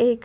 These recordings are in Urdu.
1।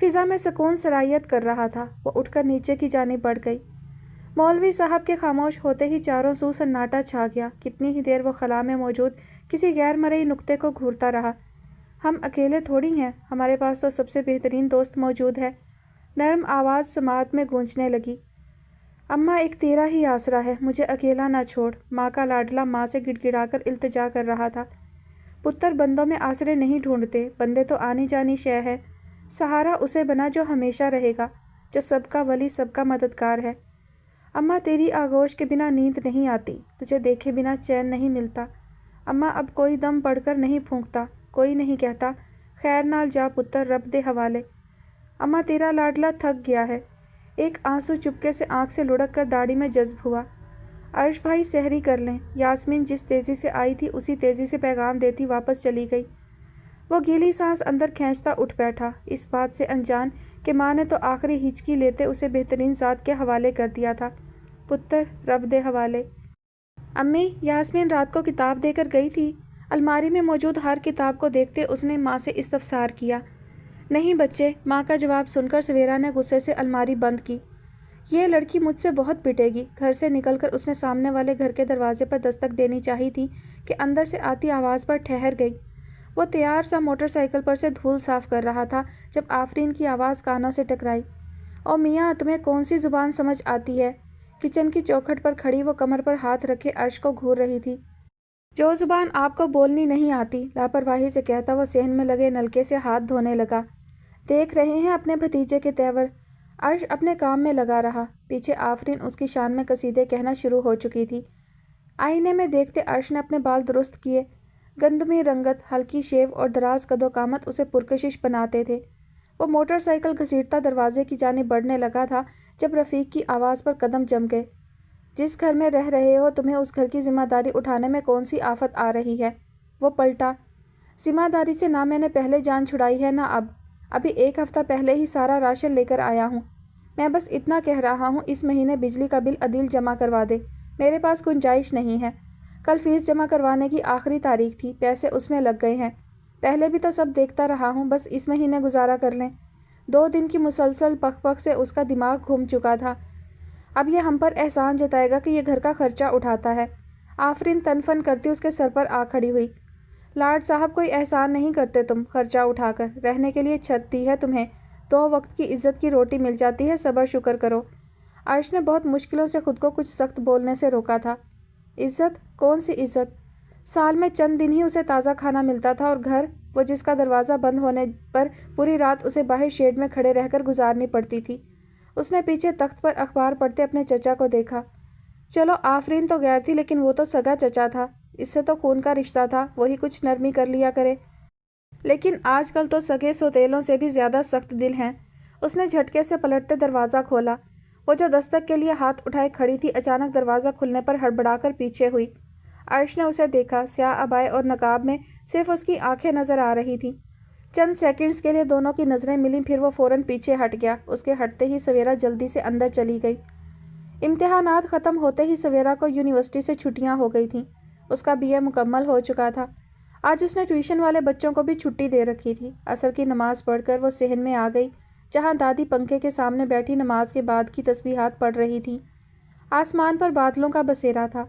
فضا میں سکون سرایت کر رہا تھا۔ وہ اٹھ کر نیچے کی جانب بڑھ گئی۔ مولوی صاحب کے خاموش ہوتے ہی چاروں سو سناٹا چھا گیا۔ کتنی ہی دیر وہ خلا میں موجود کسی غیر مرئی نقطے کو گھورتا رہا۔ ہم اکیلے تھوڑی ہیں، ہمارے پاس تو سب سے بہترین دوست موجود ہے۔ نرم آواز سماعت میں گونجنے لگی۔ اماں، ایک تیرا ہی آسرا ہے، مجھے اکیلا نہ چھوڑ۔ ماں کا لاڈلا ماں سے گڑ گڑا کر التجا کر رہا تھا۔ پتر بندوں میں آسرے نہیں ڈھونڈتے، بندے تو آنی جانی شے ہے۔ سہارا اسے بنا جو ہمیشہ رہے گا، جو سب کا ولی، سب کا مددگار ہے۔ اماں، تیری آغوش کے بنا نیند نہیں آتی، تجھے دیکھے بنا چین نہیں ملتا۔ اماں، اب کوئی دم پڑھ کر نہیں پھونکتا، کوئی نہیں کہتا خیر نال جا پتر، رب دے حوالے۔ اماں، تیرا لاڈلا تھک گیا ہے۔ ایک آنسو چپکے سے آنکھ سے لڑک کر داڑھی میں جذب ہوا۔ عرش بھائی سحری کر لیں۔ یاسمین جس تیزی سے آئی تھی اسی تیزی سے پیغام دیتی واپس چلی گئی۔ وہ گیلی سانس اندر کھینچتا اٹھ بیٹھا، اس بات سے انجان کہ ماں نے تو آخری ہچکی لیتے اسے بہترین ذات کے حوالے کر دیا تھا۔ پتر، رب دے حوالے۔ امی، یاسمین رات کو کتاب دے کر گئی تھی۔ الماری میں موجود ہر کتاب کو دیکھتے اس نے ماں سے استفسار کیا۔ نہیں بچے، ماں کا جواب سن کر سویرا نے غصے سے الماری بند کی۔ یہ لڑکی مجھ سے بہت پٹے گی۔ گھر سے نکل کر اس نے سامنے والے گھر کے دروازے پر دستک دینی چاہی تھی کہ اندر سے آتی آواز پر ٹھہر گئی۔ وہ تیار سا موٹر سائیکل پر سے دھول صاف کر رہا تھا جب آفرین کی آواز کانوں سے ٹکرائی۔ او میاں، تمہیں کون سی زبان سمجھ آتی ہے؟ کچن کی چوکھٹ پر کھڑی وہ کمر پر ہاتھ رکھے عرش کو گھور رہی تھی۔ جو زبان آپ کو بولنی نہیں آتی، لاپرواہی سے کہتا وہ صحن میں لگے نلکے سے ہاتھ دھونے لگا۔ دیکھ رہے ہیں اپنے بھتیجے کے تیور۔ عرش اپنے کام میں لگا رہا۔ پیچھے آفرین اس کی شان میں قصیدے کہنا شروع ہو چکی تھی۔ آئینے میں دیکھتے عرش نے اپنے بال درست کیے۔ گندمی رنگت، ہلکی شیو اور دراز قد و قامت اسے پرکشش بناتے تھے۔ وہ موٹر سائیکل گھسیٹتا دروازے کی جانب بڑھنے لگا تھا جب رفیق کی آواز پر قدم جم گئے۔ جس گھر میں رہ رہے ہو تمہیں اس گھر کی ذمہ داری اٹھانے میں کون سی آفت آ رہی ہے؟ وہ پلٹا۔ ذمہ داری سے نہ میں نے پہلے جان چھڑائی ہے نہ اب۔ ابھی ایک ہفتہ پہلے ہی سارا راشن لے کر آیا ہوں۔ میں بس اتنا کہہ رہا ہوں اس مہینے بجلی کا بل عدیل جمع کروا دے، میرے پاس گنجائش نہیں ہے۔ کل فیس جمع کروانے کی آخری تاریخ تھی، پیسے اس میں لگ گئے ہیں۔ پہلے بھی تو سب دیکھتا رہا ہوں، بس اس مہینے گزارا کر لیں۔ 2 دن کی مسلسل پک پک سے اس کا دماغ گھوم چکا تھا۔ اب یہ ہم پر احسان جتائے گا کہ یہ گھر کا خرچہ اٹھاتا ہے۔ آفرین تن فن کرتی اس کے سر پر آ کھڑی ہوئی۔ لاڈ صاحب کوئی احسان نہیں کرتے تم خرچہ اٹھا کر، رہنے کے لیے چھت دی ہے تمہیں، 2 وقت کی عزت کی روٹی مل جاتی ہے، صبر شکر کرو۔ عرش نے بہت مشکلوں سے خود کو کچھ سخت بولنے سے روکا تھا۔ عزت؟ کون سی عزت؟ سال میں چند دن ہی اسے تازہ کھانا ملتا تھا اور گھر، وہ جس کا دروازہ بند ہونے پر پوری رات اسے باہر شیڈ میں کھڑے رہ کر گزارنی پڑتی تھی۔ اس نے پیچھے تخت پر اخبار پڑھتے اپنے چچا کو دیکھا۔ چلو آفرین تو غیر تھی لیکن وہ تو سگا چچا تھا، اس سے تو خون کا رشتہ تھا، وہی کچھ نرمی کر لیا کرے۔ لیکن آج کل تو سگے سوتیلوں سے بھی زیادہ سخت دل ہیں۔ اس نے جھٹکے سے پلٹتے دروازہ کھولا۔ وہ جو دستک کے لیے ہاتھ اٹھائے کھڑی تھی اچانک دروازہ کھلنے پر ہڑبڑا کر پیچھے ہوئی۔ عرش نے اسے دیکھا۔ سیاہ عبائے اور نقاب میں صرف اس کی آنکھیں نظر آ رہی تھیں۔ چند سیکنڈز کے لیے دونوں کی نظریں ملیں، پھر وہ فوراً پیچھے ہٹ گیا۔ اس کے ہٹتے ہی سویرا جلدی سے اندر چلی گئی۔ امتحانات ختم ہوتے ہی سویرا کو یونیورسٹی سے چھٹیاں ہو گئی تھیں۔ اس کا BA مکمل ہو چکا تھا۔ آج اس نے ٹیوشن والے بچوں کو بھی چھٹی دے رکھی تھی۔ عصر کی نماز پڑھ کر وہ صحن میں آ گئی جہاں دادی پنکھے کے سامنے بیٹھی نماز کے بعد کی تسبیحات پڑھ رہی تھی۔ آسمان پر بادلوں کا بسیرا تھا۔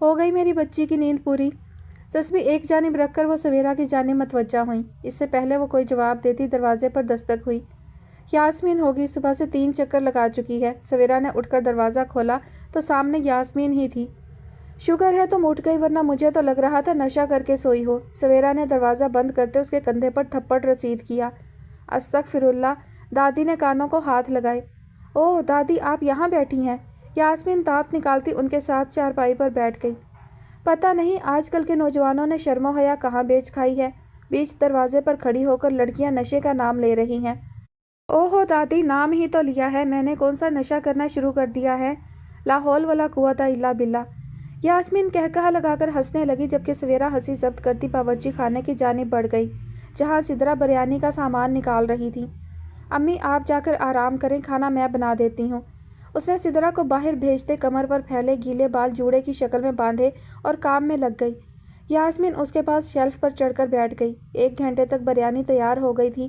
ہو گئی میری بچی کی نیند پوری؟ تسبیح ایک جانب رکھ کر وہ سویرا کی جانب متوجہ ہوئیں۔ اس سے پہلے وہ کوئی جواب دیتی دروازے پر دستک ہوئی۔ یاسمین ہوگی، صبح سے 3 چکر لگا چکی ہے۔ سویرا نے اٹھ کر دروازہ کھولا تو سامنے یاسمین ہی تھی۔ شکر ہے تم اٹھ گئی ورنہ مجھے تو لگ رہا تھا نشہ کر کے سوئی ہو۔ سویرا نے دروازہ بند کرتے اس کے کندھے پر تھپڑ رسید کیا۔ استغفراللہ، دادی نے کانوں کو ہاتھ لگائے۔ اوہ دادی، آپ یہاں بیٹھی ہیں؟ یاسمین دانت نکالتی ان کے ساتھ چارپائی پر بیٹھ گئی۔ پتہ نہیں آج کل کے نوجوانوں نے شرم و حیا کہاں بیچ کھائی ہے، بیچ دروازے پر کھڑی ہو کر لڑکیاں نشے کا نام لے رہی ہیں۔ اوہو دادی، نام ہی تو لیا ہے، میں نے کون سا نشہ کرنا شروع کر دیا ہے؟ لا حول ولا قوت الا باللہ۔ یاسمین کہا لگا کر ہنسنے لگی جبکہ سویرا ہنسی ضبط کرتی باورچی خانے کی جانب بڑھ گئی جہاں سدرا بریانی کا سامان نکال رہی تھی۔ امی آپ جا کر آرام کریں، کھانا میں بنا دیتی ہوں۔ اس نے سدرا کو باہر بھیجتے کمر پر پھیلے گیلے بال جوڑے کی شکل میں باندھے اور کام میں لگ گئی۔ یاسمین اس کے پاس شیلف پر چڑھ کر بیٹھ گئی۔ 1 گھنٹے تک بریانی تیار ہو گئی تھی۔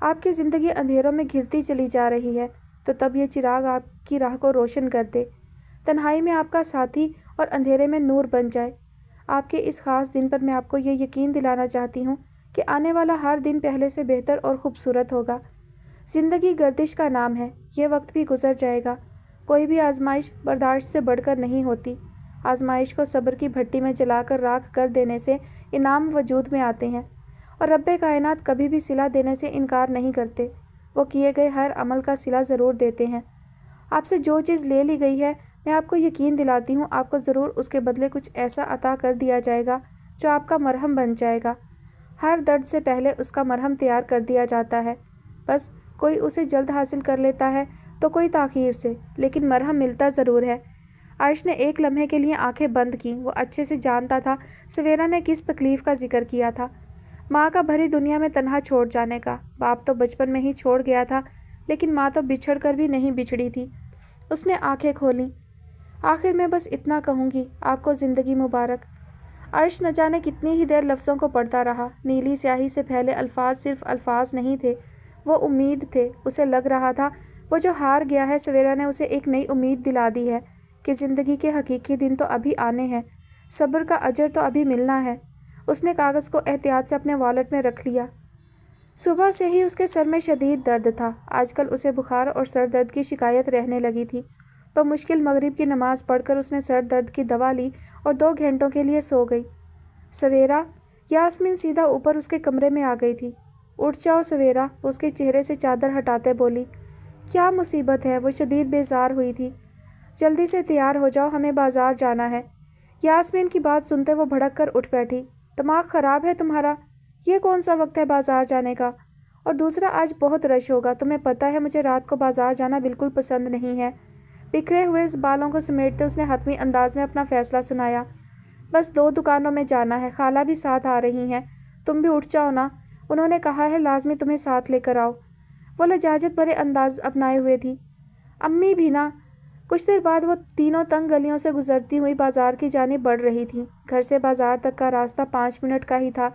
آپ کی زندگی اندھیروں میں گھرتی چلی جا رہی ہے تو تب یہ چراغ آپ کی راہ کو روشن کر دے، تنہائی میں آپ کا ساتھی اور اندھیرے میں نور بن جائے۔ آپ کے اس خاص دن پر میں آپ کو یہ یقین دلانا چاہتی ہوں کہ آنے والا ہر دن پہلے سے بہتر اور خوبصورت ہوگا۔ زندگی گردش کا نام ہے، یہ وقت بھی گزر جائے گا۔ کوئی بھی آزمائش برداشت سے بڑھ کر نہیں ہوتی۔ آزمائش کو صبر کی بھٹی میں جلا کر راکھ کر دینے سے انعام وجود میں آتے ہیں، اور رب کائنات کبھی بھی صلہ دینے سے انکار نہیں کرتے، وہ کیے گئے ہر عمل کا صلہ ضرور دیتے ہیں۔ آپ سے جو چیز لے لی گئی ہے، میں آپ کو یقین دلاتی ہوں آپ کو ضرور اس کے بدلے کچھ ایسا عطا کر دیا جائے گا جو آپ کا مرہم بن جائے گا۔ ہر درد سے پہلے اس کا مرہم تیار کر دیا جاتا ہے، بس کوئی اسے جلد حاصل کر لیتا ہے تو کوئی تاخیر سے، لیکن مرہم ملتا ضرور ہے۔ عرش نے ایک لمحے کے لیے آنکھیں بند کیں۔ وہ اچھے سے جانتا تھا سویرا نے کس تکلیف کا ذکر کیا تھا، ماں کا بھری دنیا میں تنہا چھوڑ جانے کا۔ باپ تو بچپن میں ہی چھوڑ گیا تھا، لیکن ماں تو بچھڑ کر بھی نہیں بچھڑی تھی۔ اس نے آنکھیں کھولیں۔ آخر میں بس اتنا کہوں گی، آپ کو زندگی مبارک۔ عرش نہ جانے کتنی ہی دیر لفظوں کو پڑھتا رہا۔ نیلی سیاہی سے پھیلے الفاظ صرف الفاظ نہیں تھے، وہ امید تھے۔ اسے لگ رہا تھا وہ جو ہار گیا ہے، سویرا نے اسے ایک نئی امید دلا دی ہے کہ زندگی کے حقیقی دن تو ابھی آنے ہیں، صبر کا اجر تو ابھی ملنا ہے۔ اس نے کاغذ کو احتیاط سے اپنے والیٹ میں رکھ لیا۔ صبح سے ہی اس کے سر میں شدید درد تھا۔ آج کل اسے بخار اور سر درد کی شکایت رہنے لگی تھی۔ بمشکل مغرب کی نماز پڑھ کر اس نے سر درد کی دوا لی اور 2 گھنٹوں کے لیے سو گئی۔ سویرا، یاسمین سیدھا اوپر اس کے کمرے میں آ گئی تھی۔ اٹھ جاؤ سویرا، اس کے چہرے سے چادر ہٹاتے بولی۔ کیا مصیبت ہے؟ وہ شدید بیزار ہوئی تھی۔ جلدی سے تیار ہو جاؤ، ہمیں بازار جانا ہے۔ یاسمین کی بات سنتے وہ بھڑک کر اٹھ بیٹھی۔ دماغ خراب ہے تمہارا؟ یہ کون سا وقت ہے بازار جانے کا؟ اور دوسرا آج بہت رش ہوگا، تمہیں پتہ ہے مجھے رات کو بازار جانا بالکل پسند نہیں ہے۔ بکھرے ہوئے بالوں کو سمیٹتے اس نے حتمی انداز میں اپنا فیصلہ سنایا۔ بس 2 دکانوں میں جانا ہے، خالہ بھی ساتھ آ رہی ہیں، تم بھی اٹھ جاؤ نا، انہوں نے کہا ہے لازمی تمہیں ساتھ لے کر آؤ۔ وہ لجاجت بھرے انداز اپنائے ہوئے تھی۔ امی بھی نا۔ کچھ دیر بعد وہ تینوں تنگ گلیوں سے گزرتی ہوئی بازار کی جانب بڑھ رہی تھیں۔ گھر سے بازار تک کا راستہ 5 منٹ کا ہی تھا۔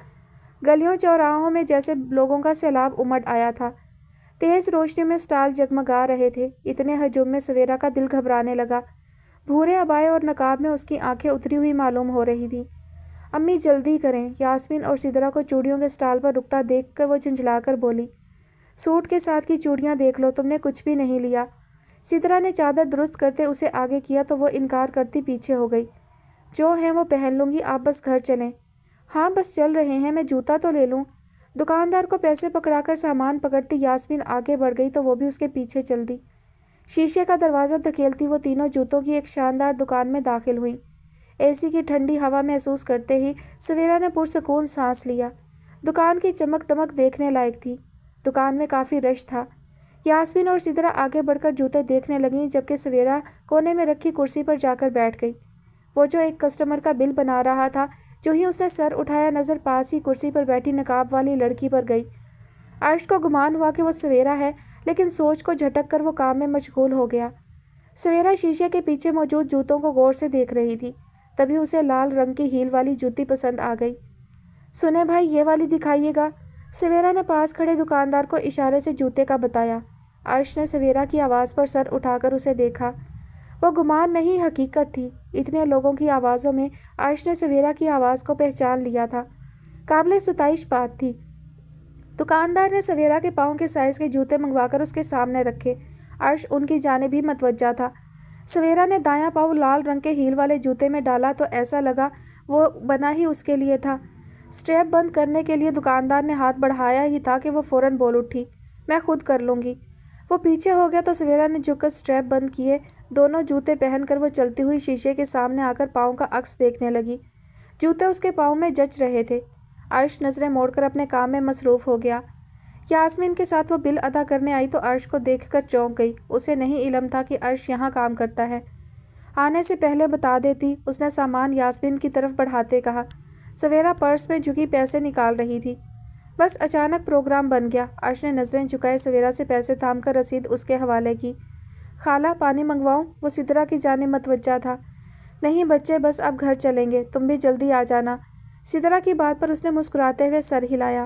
گلیوں چوراہوں میں جیسے لوگوں کا سیلاب امڑ آیا تھا۔ تیز روشنی میں اسٹال جگمگا رہے تھے۔ اتنے ہجوم میں سویرا کا دل گھبرانے لگا۔ بھورے عبائے اور نقاب میں اس کی آنکھیں اتری ہوئی معلوم ہو رہی تھیں۔ امی جلدی کریں، یاسمین اور سدرا کو چوڑیوں کے اسٹال پر رکتا دیکھ کر وہ جھنجھلا کر بولی۔ سوٹ کے ساتھ کی چوڑیاں دیکھ لو، تم نے کچھ بھی نہیں لیا۔ سدرا نے چادر درست کرتے اسے آگے کیا تو وہ انکار کرتی پیچھے ہو گئی۔ جو ہیں وہ پہن لوں گی، آپ بس گھر چلیں۔ ہاں بس چل رہے ہیں، میں جوتا تو لے لوں۔ دکاندار کو پیسے پکڑا کر سامان پکڑتی یاسمین آگے بڑھ گئی تو وہ بھی اس کے پیچھے چل دی۔ شیشے کا دروازہ دھکیلتی وہ تینوں جوتوں کی ایک شاندار دکان میں داخل ہوئیں۔ اے سی کی ٹھنڈی ہوا محسوس کرتے ہی سویرا نے پرسکون سانس لیا۔ دکان کی چمک دمک دیکھنے لائق تھی۔ دکان میں کافی رش تھا۔ یاسمین اور سدرا آگے بڑھ کر جوتے دیکھنے لگیں، جبکہ سویرا کونے میں رکھی کرسی پر جا کر بیٹھ گئی۔ وہ جو ایک کسٹمر کا بل بنا رہا تھا، جو ہی اس نے سر اٹھایا نظر پاس ہی کرسی پر بیٹھی نقاب والی لڑکی پر گئی۔ عرش کو گمان ہوا کہ وہ سویرا ہے، لیکن سوچ کو جھٹک کر وہ کام میں مشغول ہو گیا۔ سویرا شیشے کے پیچھے موجود جوتوں کو غور سے دیکھ رہی تھی، تبھی اسے لال رنگ کی ہیل والی جوتی پسند آ گئی۔ سنیں بھائی، یہ والی دکھائیے گا، سویرا نے پاس کھڑے دکاندار کو اشارے سے جوتے کا بتایا۔ عرش نے سویرا کی آواز پر سر اٹھا کر اسے دیکھا۔ وہ گمان نہیں، حقیقت تھی۔ اتنے لوگوں کی آوازوں میں عرش نے سویرا کی آواز کو پہچان لیا تھا۔ قابل ستائش بات تھی۔ دکاندار نے سویرا کے پاؤں کے سائز کے جوتے منگوا کر اس کے سامنے رکھے۔ عرش ان کی جانب ہی متوجہ تھا۔ سویرا نے دایاں پاؤں لال رنگ کے ہیل والے جوتے میں ڈالا تو ایسا لگا وہ بنا ہی اس کے لیے تھا۔ اسٹریپ بند کرنے کے لیے دکاندار نے ہاتھ بڑھایا ہی تھا کہ وہ فوراً بول اٹھی، میں خود کر لوں گی۔ وہ پیچھے ہو گیا تو سویرا نے جھک کر اسٹریپ بند کیے۔ دونوں جوتے پہن کر وہ چلتی ہوئی شیشے کے سامنے آ کر پاؤں کا عکس دیکھنے لگی۔ جوتے اس کے پاؤں میں جچ رہے تھے۔ عرش نظریں موڑ کر اپنے کام میں مصروف ہو گیا۔ یاسمین کے ساتھ وہ بل ادا کرنے آئی تو عرش کو دیکھ کر چونک گئی۔ اسے نہیں علم تھا کہ عرش یہاں کام کرتا ہے۔ آنے سے پہلے بتا دیتی، اس نے سامان یاسمین کی طرف بڑھاتے کہا۔ سویرا پرس میں جھکی پیسے نکال رہی تھی۔ بس اچانک پروگرام بن گیا۔ عرش نے نظریں جھکائے سویرا سے پیسے تھام کر رسید اس کے حوالے کی۔ خالہ پانی منگواؤں؟ وہ سدرا کی جانب متوجہ تھا۔ نہیں بچے، بس اب گھر چلیں گے، تم بھی جلدی آ جانا۔ سدرا کی بات پر اس نے مسکراتے ہوئے سر ہلایا۔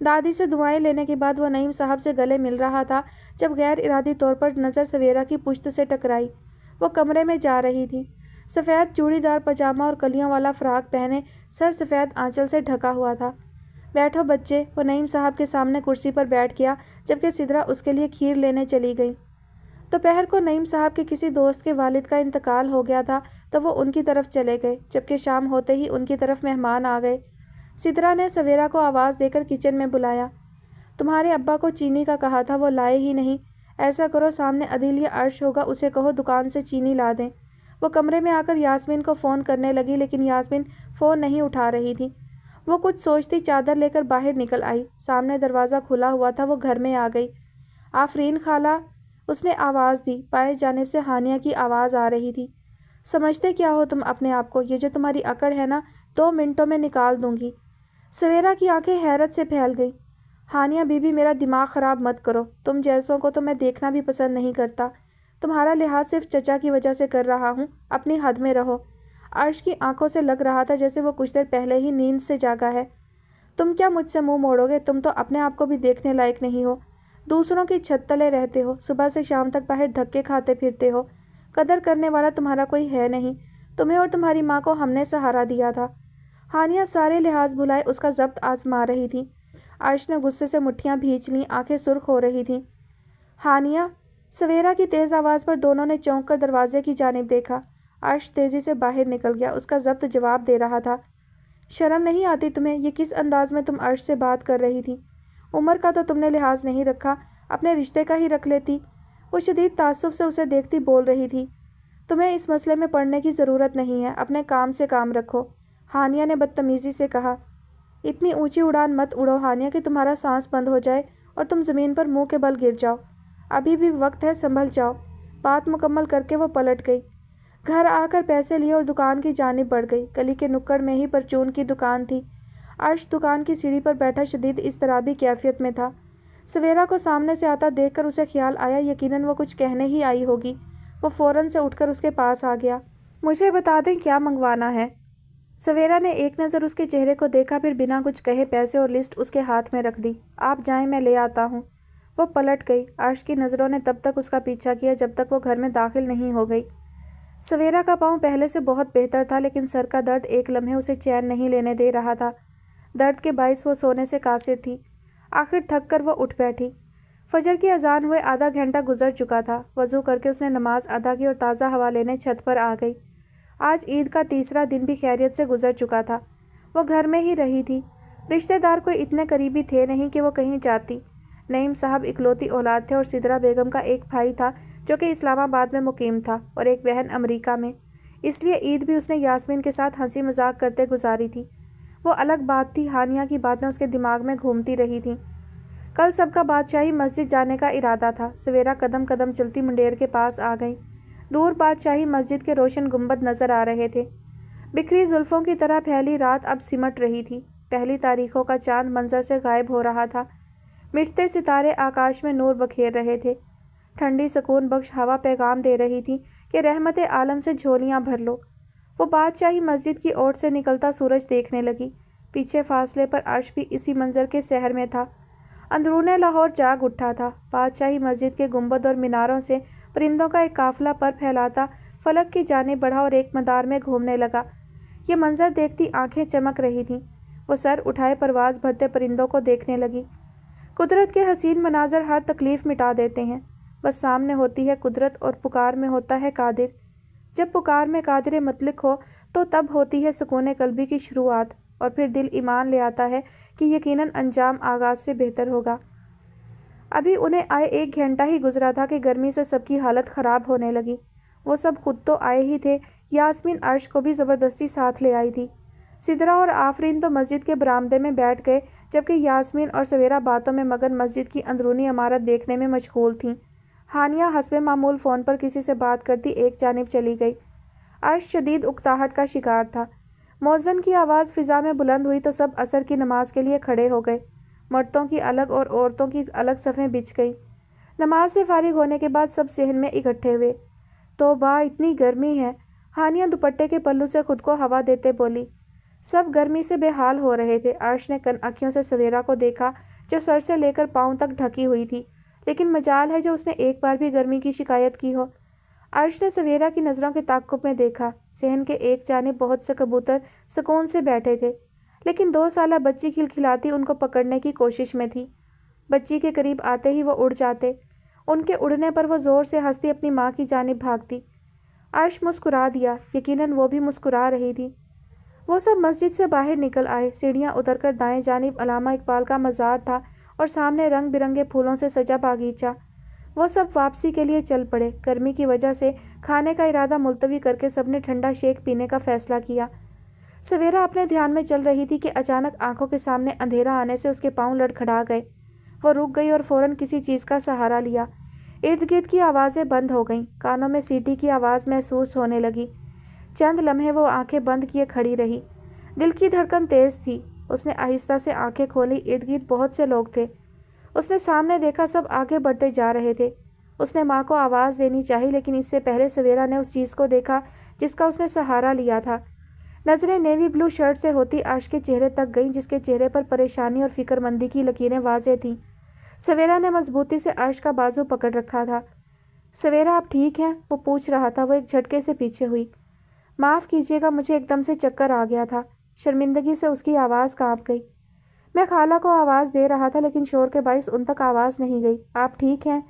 دادی سے دعائیں لینے کے بعد وہ نعیم صاحب سے گلے مل رہا تھا جب غیر ارادی طور پر نظر سویرا کی پشت سے ٹکرائی۔ وہ کمرے میں جا رہی تھی، سفید چوڑی دار پاجامہ اور کلیوں والا فراق پہنے، سر سفید آنچل سے ڈھکا ہوا تھا۔ بیٹھو بچے، وہ نعیم صاحب کے سامنے کرسی پر بیٹھ گیا جبکہ سدرا اس کے لیے کھیر لینے چلی گئی۔ دوپہر کو نعیم صاحب کے کسی دوست کے والد کا انتقال ہو گیا تھا تو وہ ان کی طرف چلے گئے، جبکہ شام ہوتے ہی ان کی طرف مہمان آ گئے۔ سدرا نے سویرا کو آواز دے کر کچن میں بلایا۔ تمہارے ابا کو چینی کا کہا تھا، وہ لائے ہی نہیں۔ ایسا کرو، سامنے عدیل یا عرش ہوگا، اسے کہو دکان سے چینی لا دیں۔ وہ کمرے میں آ کر یاسمین کو فون کرنے لگی لیکن یاسمین فون نہیں اٹھا رہی تھی۔ وہ کچھ سوچتی چادر لے کر باہر نکل آئی۔ سامنے دروازہ کھلا ہوا تھا، وہ گھر میں آ گئی۔ آفرین خالہ، اس نے آواز دی۔ بائیں جانب سے ہانیہ کی آواز آ رہی تھی۔ سمجھتے کیا ہو تم اپنے آپ کو؟ یہ جو تمہاری اکڑ ہے نا، 2 منٹوں میں نکال دوں گی۔ سویرا کی آنکھیں حیرت سے پھیل گئی۔ ہانیہ بی بی، میرا دماغ خراب مت کرو، تم جیسوں کو تو میں دیکھنا بھی پسند نہیں کرتا۔ تمہارا لحاظ صرف چچا کی وجہ سے کر رہا ہوں، اپنی حد میں رہو۔ عرش کی آنکھوں سے لگ رہا تھا جیسے وہ کچھ دیر پہلے ہی نیند سے جاگا ہے۔ تم کیا مجھ سے منہ موڑو گے؟ تم تو اپنے آپ کو بھی دیکھنے لائق نہیں ہو۔ دوسروں کی چھت تلے رہتے ہو، صبح سے شام تک باہر دھکے کھاتے پھرتے ہو، قدر کرنے والا تمہارا کوئی ہے نہیں۔ تمہیں اور تمہاری ماں کو ہم نے سہارا دیا تھا۔ ہانیہ سارے لحاظ بھلائے اس کا ضبط آزما رہی تھی۔ عرش نے غصے سے مٹھیاں بھینچ لیں، آنکھیں سرخ ہو رہی تھیں۔ ہانیہ، سویرا کی تیز آواز پر دونوں نے چونک کر دروازے کی جانب دیکھا۔ عرش تیزی سے باہر نکل گیا، اس کا ضبط جواب دے رہا تھا۔ شرم نہیں آتی تمہیں؟ یہ کس انداز میں تم عرش سے بات کر رہی تھی؟ عمر کا تو تم نے لحاظ نہیں رکھا، اپنے رشتے کا ہی رکھ لیتی۔ وہ شدید تعصب سے اسے دیکھتی بول رہی تھی۔ تمہیں اس مسئلے میں پڑھنے کی ضرورت نہیں ہے، اپنے کام سے کام رکھو، ہانیہ نے بدتمیزی سے کہا۔ اتنی اونچی اڑان مت اڑو ہانیہ کہ تمہارا سانس بند ہو جائے اور تم زمین پر منہ کے بل گر جاؤ۔ ابھی بھی وقت ہے، سنبھل جاؤ۔ بات مکمل کر کے وہ پلٹ گئی۔ گھر آ کر پیسے لیے اور دکان کی جانب بڑھ گئی۔ گلی کے نکڑ میں ہی پرچون کی دکان تھی۔ عرش دکان کی سیڑھی پر بیٹھا شدید اضطرابی کیفیت میں تھا۔ سویرا کو سامنے سے آتا دیکھ کر اسے خیال آیا یقیناً وہ کچھ کہنے ہی آئی ہوگی۔ وہ فوراً سے اٹھ کر اس کے پاس آ گیا۔ مجھے بتا دیں کیا منگوانا ہے؟ سویرا نے ایک نظر اس کے چہرے کو دیکھا، پھر بنا کچھ کہے پیسے اور لسٹ اس کے ہاتھ میں رکھ دی۔ آپ جائیں، میں لے آتا ہوں۔ وہ پلٹ گئی۔ عرش کی نظروں نے تب تک اس کا پیچھا کیا جب تک وہ گھر میں داخل نہیں ہو گئی۔ سویرا کا پاؤں پہلے سے بہت بہتر تھا لیکن سر کا درد ایک لمحے اسے چین نہیں لینے دے رہا تھا۔ درد کے باعث وہ سونے سے قاصر تھی۔ آخر تھک کر وہ اٹھ بیٹھی۔ فجر کی اذان ہوئے آدھا گھنٹہ گزر چکا تھا۔ وضو کر کے اس نے نماز ادا کی اور تازہ ہوا لینے چھت پر آ گئی۔ آج عید کا تیسرا دن بھی خیریت سے گزر چکا تھا۔ وہ گھر میں ہی رہی تھی۔ رشتہ دار کوئی اتنے قریبی تھے نہیں کہ وہ کہیں جاتی۔ نعیم صاحب اکلوتی اولاد تھے اور سدرا بیگم کا ایک بھائی تھا جو کہ اسلام آباد میں مقیم تھا اور ایک بہن امریکہ میں، اس لیے عید بھی اس نے یاسمین کے ساتھ ہنسی مذاق کرتے گزاری تھی۔ وہ الگ بات تھی، ہانیہ کی باتیں اس کے دماغ میں گھومتی رہی تھیں۔ کل سب کا بادشاہی مسجد جانے کا ارادہ تھا۔ سویرا قدم قدم چلتی منڈیر کے پاس آ گئی۔ دور بادشاہی مسجد کے روشن گنبد نظر آ رہے تھے۔ بکھری زلفوں کی طرح پھیلی رات اب سمٹ رہی تھی۔ پہلی تاریخوں کا چاند منظر سے غائب ہو رہا تھا۔ مٹتے ستارے آکاش میں نور بکھیر رہے تھے۔ ٹھنڈی سکون بخش ہوا پیغام دے رہی تھی کہ رحمت عالم سے جھولیاں بھر لو۔ وہ بادشاہی مسجد کی اوٹ سے نکلتا سورج دیکھنے لگی۔ پیچھے فاصلے پر عرش بھی اسی منظر کے سحر میں تھا۔ اندرون لاہور جاگ اٹھا تھا۔ بادشاہی مسجد کے گنبد اور میناروں سے پرندوں کا ایک قافلہ پر پھیلاتا فلک کی جانب بڑھا اور ایک مدار میں گھومنے لگا۔ یہ منظر دیکھتی آنکھیں چمک رہی تھیں۔ وہ سر اٹھائے پرواز بھرتے پرندوں کو دیکھنے لگی۔ قدرت کے حسین مناظر ہر تکلیف مٹا دیتے ہیں۔ بس سامنے ہوتی ہے قدرت اور پکار میں ہوتا ہے قادر۔ جب پکار میں قادر مطلق ہو تو تب ہوتی ہے سکون قلبی کی شروعات، اور پھر دل ایمان لے آتا ہے کہ یقیناً انجام آغاز سے بہتر ہوگا۔ ابھی انہیں آئے 1 گھنٹہ ہی گزرا تھا کہ گرمی سے سب کی حالت خراب ہونے لگی۔ وہ سب خود تو آئے ہی تھے، یاسمین عرش کو بھی زبردستی ساتھ لے آئی تھی۔ سدرا اور آفرین تو مسجد کے برآمدے میں بیٹھ گئے جبکہ یاسمین اور سویرا باتوں میں مگن مسجد کی اندرونی عمارت دیکھنے میں مشغول تھیں۔ ہانیہ حسب معمول فون پر کسی سے بات کرتی ایک جانب چلی گئی۔ عرش شدید اکتاہٹ کا شکار تھا۔ مؤذن کی آواز فضا میں بلند ہوئی تو سب عصر کی نماز کے لیے کھڑے ہو گئے۔ مردوں کی الگ اور عورتوں کی الگ صفیں بچھ گئیں۔ نماز سے فارغ ہونے کے بعد سب صحن میں اکٹھے ہوئے۔ توبہ، اتنی گرمی ہے، ہانیہ دوپٹے کے پلو سے خود کو ہوا دیتے بولی۔ سب گرمی سے بے حال ہو رہے تھے۔ عرش نے کن آنکھوں سے سویرا کو دیکھا جو سر سے لے کر پاؤں تک ڈھکی ہوئی تھی، لیکن مجال ہے جو اس نے ایک بار بھی گرمی کی شکایت کی ہو۔ عرش نے سویرا کی نظروں کے تعاقب میں دیکھا۔ صحن کے ایک جانب بہت سے کبوتر سکون سے بیٹھے تھے، لیکن 2 سالہ بچی کھلکھلاتی ان کو پکڑنے کی کوشش میں تھی۔ بچی کے قریب آتے ہی وہ اڑ جاتے۔ ان کے اڑنے پر وہ زور سے ہنستی اپنی ماں کی جانب بھاگتی۔ عرش مسکرا دیا، یقیناً وہ بھی مسکرا رہی تھی۔ وہ سب مسجد سے باہر نکل آئے۔ سیڑھیاں اتر کر دائیں جانب علامہ اقبال کا مزار تھا اور سامنے رنگ برنگے پھولوں سے سجا باغیچہ۔ وہ سب واپسی کے لیے چل پڑے۔ گرمی کی وجہ سے کھانے کا ارادہ ملتوی کر کے سب نے ٹھنڈا شیک پینے کا فیصلہ کیا۔ سویرا اپنے دھیان میں چل رہی تھی کہ اچانک آنکھوں کے سامنے اندھیرا آنے سے اس کے پاؤں لڑکھڑا گئے۔ وہ رک گئی اور فوراً کسی چیز کا سہارا لیا۔ ارد گرد کی آوازیں بند ہو گئیں۔ کانوں میں سیٹی کی آواز محسوس ہونے لگی۔ چند لمحے وہ آنکھیں بند کیے کھڑی رہی۔ دل کی دھڑکن تیز تھی۔ اس نے آہستہ سے آنکھیں کھولی۔ ارد گرد بہت سے لوگ تھے۔ اس نے سامنے دیکھا، سب آگے بڑھتے جا رہے تھے۔ اس نے ماں کو آواز دینی چاہی، لیکن اس سے پہلے سویرا نے اس چیز کو دیکھا جس کا اس نے سہارا لیا تھا۔ نظریں نیوی بلو شرٹ سے ہوتی عرش کے چہرے تک گئیں، جس کے چہرے پر پریشانی اور فکر مندی کی لکیریں واضح تھیں۔ سویرا نے مضبوطی سے عرش کا بازو پکڑ رکھا تھا۔ سویرا آپ ٹھیک ہیں؟ وہ پوچھ رہا تھا۔ وہ ایک جھٹکے سے پیچھے ہوئی۔ معاف کیجیے گا، مجھے ایک دم سے چکر آ گیا تھا۔ شرمندگی سے اس کی آواز کانپ گئی۔ میں خالہ کو آواز دے رہا تھا، لیکن شور کے باعث ان تک آواز نہیں گئی۔ آپ ٹھیک ہیں؟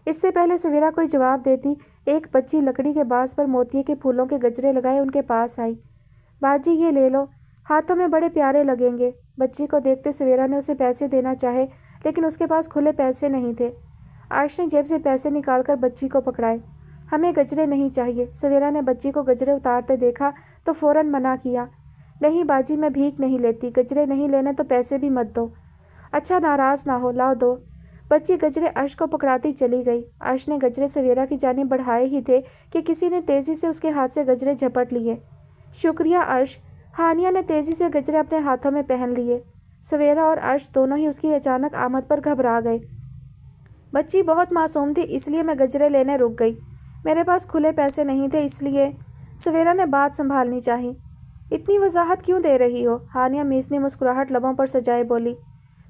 اس سے پہلے سویرا کوئی جواب دیتی، ایک بچی لکڑی کے بانس پر موتیے کے پھولوں کے گجرے لگائے ان کے پاس آئی۔ باجی یہ لے لو، ہاتھوں میں بڑے پیارے لگیں گے۔ بچی کو دیکھتے سویرا نے اسے پیسے دینا چاہے، لیکن اس کے پاس کھلے پیسے نہیں تھے۔ عرش نے جیب سے پیسے نکال کر بچی کو پکڑائے۔ ہمیں گجرے نہیں چاہیے۔ سویرا نے بچی کو گجرے اتارتے دیکھا تو فوراً منع کیا۔ نہیں باجی، میں بھیک نہیں لیتی، گجرے نہیں لینے تو پیسے بھی مت دو۔ اچھا ناراض نہ ہو، لاؤ دو۔ بچی گجرے عرش کو پکڑاتی چلی گئی۔ عرش نے گجرے سویرا کی جانب بڑھائے ہی تھے کہ کسی نے تیزی سے اس کے ہاتھ سے گجرے جھپٹ لیے۔ شکریہ عرش۔ ہانیہ نے تیزی سے گجرے اپنے ہاتھوں میں پہن لیے۔ سویرا اور عرش دونوں ہی اس کی اچانک آمد پر گھبرا گئے۔ بچی بہت معصوم تھی، اس لیے میں گجرے لینے رک گئی۔ میرے پاس کھلے پیسے نہیں تھے، اس لیے۔ سویرا نے بات سنبھالنی چاہی۔ اتنی وضاحت کیوں دے رہی ہو؟ ہانیہ میسنی مسکراہٹ لبوں پر سجائے بولی۔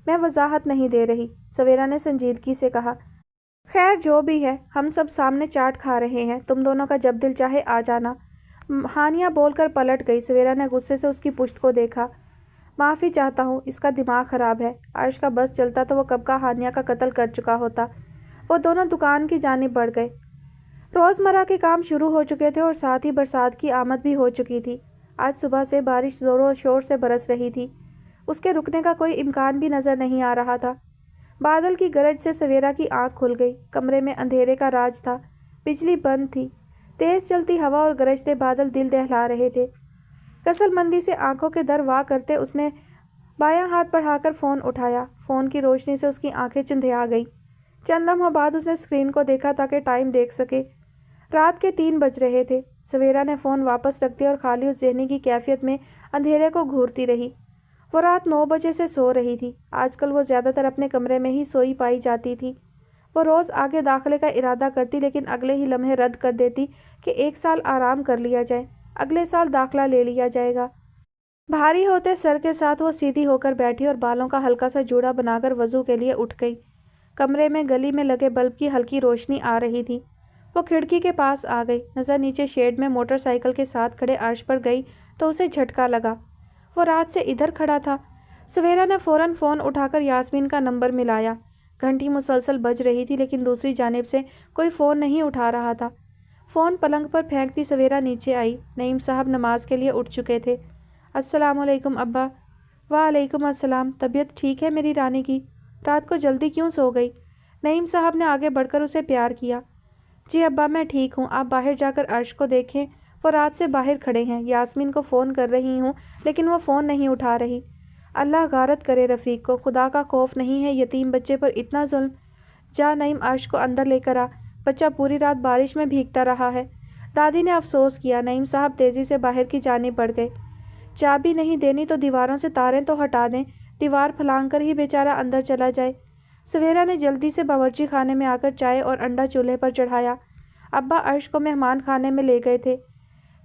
میں وضاحت نہیں دے رہی، سویرا نے سنجیدگی سے کہا۔ خیر جو بھی ہے، ہم سب سامنے چاٹ کھا رہے ہیں، تم دونوں کا جب دل چاہے آ جانا۔ ہانیہ بول کر پلٹ گئی۔ سویرا نے غصے سے اس کی پشت کو دیکھا۔ معافی چاہتا ہوں، اس کا دماغ خراب ہے۔ عرش کا بس چلتا تو وہ کب کا ہانیہ کا قتل کر چکا ہوتا۔ وہ دونوں دکان کی جانب بڑھ گئے۔ روزمرہ کے کام شروع ہو چکے تھے اور ساتھ ہی برسات کی آمد بھی ہو چکی تھی۔ آج صبح سے بارش زور و شور سے برس رہی تھی۔ اس کے رکنے کا کوئی امکان بھی نظر نہیں آ رہا تھا۔ بادل کی گرج سے سویرا کی آنکھ کھل گئی۔ کمرے میں اندھیرے کا راج تھا۔ بجلی بند تھی۔ تیز چلتی ہوا اور گرجتے بادل دل دہلا رہے تھے۔ کسل مندی سے آنکھوں کے در وا کرتے اس نے بایاں ہاتھ بڑھا کر فون اٹھایا۔ فون کی روشنی سے اس کی آنکھیں چندھیا گئیں۔ چند لمحوں بعد اس نے اسکرین کو دیکھا تاکہ ٹائم دیکھ سکے۔ رات کے 3 بج رہے تھے۔ سویرا نے فون واپس رکھ دیا اور خالی اس ذہنی کی کیفیت میں اندھیرے کو گھورتی رہی۔ وہ رات 9 بجے سے سو رہی تھی۔ آج کل وہ زیادہ تر اپنے کمرے میں ہی سوئی پائی جاتی تھی۔ وہ روز آگے داخلے کا ارادہ کرتی، لیکن اگلے ہی لمحے رد کر دیتی کہ 1 سال آرام کر لیا جائے، اگلے سال داخلہ لے لیا جائے گا۔ بھاری ہوتے سر کے ساتھ وہ سیدھی ہو کر بیٹھی اور بالوں کا ہلکا سا جوڑا بنا کر وضو کے لیے اٹھ گئی۔ کمرے میں گلی میں لگے بلب کی ہلکی روشنی آ رہی تھی۔ وہ کھڑکی کے پاس آ گئی۔ نظر نیچے شیڈ میں موٹر سائیکل کے ساتھ کھڑے عرش پر گئی تو اسے جھٹکا لگا۔ وہ رات سے ادھر کھڑا تھا۔ سویرا نے فوراً فون اٹھا کر یاسمین کا نمبر ملایا۔ گھنٹی مسلسل بج رہی تھی، لیکن دوسری جانب سے کوئی فون نہیں اٹھا رہا تھا۔ فون پلنگ پر پھینکتی سویرا نیچے آئی۔ نعیم صاحب نماز کے لیے اٹھ چکے تھے۔ السلام علیکم ابا۔ وعلیکم السلام۔ طبیعت ٹھیک ہے میری رانی کی؟ رات کو جلدی کیوں سو گئی؟ نعیم صاحب نے آگے بڑھ کر اسے پیار کیا۔ جی ابا میں ٹھیک ہوں، آپ باہر جا کر عرش کو دیکھیں، وہ رات سے باہر کھڑے ہیں۔ یاسمین کو فون کر رہی ہوں، لیکن وہ فون نہیں اٹھا رہی۔ اللہ غارت کرے رفیق کو، خدا کا خوف نہیں ہے یتیم بچے پر اتنا ظلم۔ جا نعیم عرش کو اندر لے کر آ، بچہ پوری رات بارش میں بھیگتا رہا ہے۔ دادی نے افسوس کیا۔ نعیم صاحب تیزی سے باہر کی جانب بڑھ گئے۔ چابی نہیں دینی تو دیواروں سے تاریں تو ہٹا دیں، دیوار پھلانگ کر ہی بیچارہ اندر چلا جائے۔ سویرا نے جلدی سے باورچی خانے میں آ کر چائے اور انڈا چولہے پر چڑھایا۔ ابا عرش کو مہمان خانے میں لے گئے تھے۔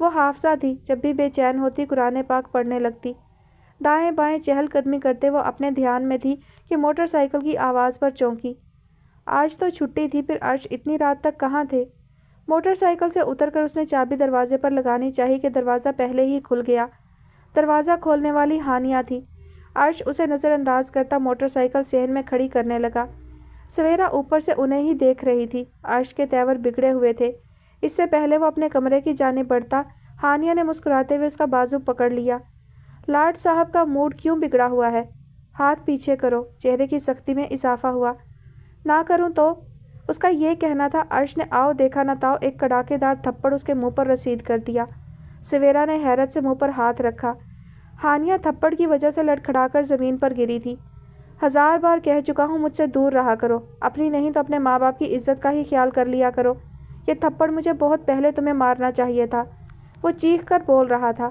وہ حافظہ تھی، جب بھی بے چین ہوتی قرآن پاک پڑھنے لگتی۔ دائیں بائیں چہل قدمی کرتے وہ اپنے دھیان میں تھی کہ موٹر سائیکل کی آواز پر چونکی۔ آج تو چھٹی تھی، پھر عرش اتنی رات تک کہاں تھے؟ موٹر سائیکل سے اتر کر اس نے چابی دروازے پر لگانی چاہی کہ دروازہ پہلے ہی کھل گیا۔ دروازہ کھولنے والی ہانیہ تھی۔ عرش اسے نظر انداز کرتا موٹر سائیکل صحن میں کھڑی کرنے لگا۔ سویرا اوپر سے انہیں ہی دیکھ رہی تھی۔ عرش کے تیور بگڑے ہوئے تھے۔ اس سے پہلے وہ اپنے کمرے کی جانب بڑھتا، ہانیہ نے مسکراتے ہوئے اس کا بازو پکڑ لیا۔ لاٹ صاحب کا موڈ کیوں بگڑا ہوا ہے؟ ہاتھ پیچھے کرو۔ چہرے کی سختی میں اضافہ ہوا۔ نہ کروں تو؟ اس کا یہ کہنا تھا۔ عرش نے آؤ دیکھا نہ تاؤ ایک کڑاکے دار تھپڑ اس کے منہ پر رسید کر دیا۔ سویرا نے حیرت سے منہ پر ہاتھ رکھا۔ ہانیہ تھپڑ کی وجہ سے لڑکھڑا کر زمین پر گری تھی۔ 1000 بار کہہ چکا ہوں مجھ سے دور رہا کرو، اپنی نہیں تو اپنے ماں باپ کی عزت کا ہی خیال کر لیا کرو۔ یہ تھپڑ مجھے بہت پہلے تمہیں مارنا چاہیے تھا۔ وہ چیخ کر بول رہا تھا۔